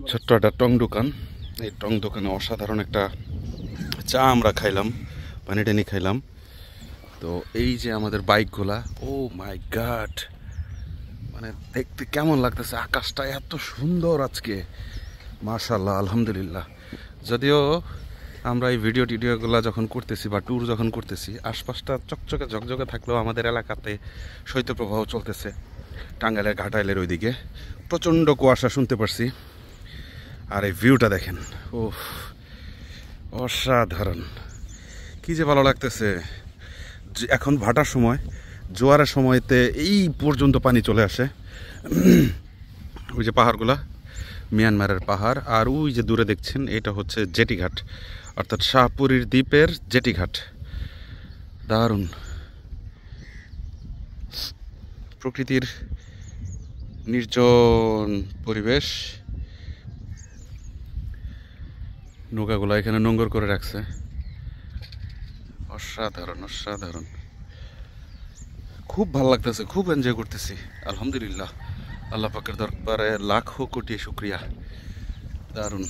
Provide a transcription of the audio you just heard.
ছোট্ট একটা টং দোকান। এই টং দোকানে অসাধারণ একটা চা আমরা খাইলাম, পানি টানি খাইলাম। তো এই যে আমাদের বাইকগুলা, ও মাই গড, মানে দেখতে কেমন লাগতেছে, আকাশটা এত সুন্দর আজকে, মাশাআল্লাহ, আলহামদুলিল্লাহ। যদিও আমরা এই টিডিওগুলো যখন করতেছি বা ট্যুর যখন করতেছি, আশপাশটা চকচকে ঝকঝকে থাকলেও আমাদের এলাকাতে শৈত্যপ্রবাহ চলতেছে। টাঙ্গাইলের ঘাটাইলের ওইদিকে প্রচণ্ড কুয়াশা শুনতে পারছি। আর এই ভিউটা দেখেন, ও অসাধারণ, কি যে ভালো লাগতেছে। এখন ভাটার সময়, জোয়ারের সময়তে এই পর্যন্ত পানি চলে আসে। ওই যে পাহাড়গুলা মিয়ানমারের পাহাড়, আর ওই যে দূরে দেখছেন এটা হচ্ছে জেটিঘাট, অর্থাৎ শাহপুরীর দ্বীপের জেটিঘাট। দারুণ প্রকৃতির নির্জন পরিবেশ। নৌকাগুলো এখানে নোঙ্গর করে রাখছে, অসাধারণ অসাধারণ, খুব ভালো লাগতেছে, খুব এনজয় করতেছি, আলহামদুলিল্লাহ। আল্লাহ পাকের দরবারে লাখো কোটি শুকরিয়া, দারুণ।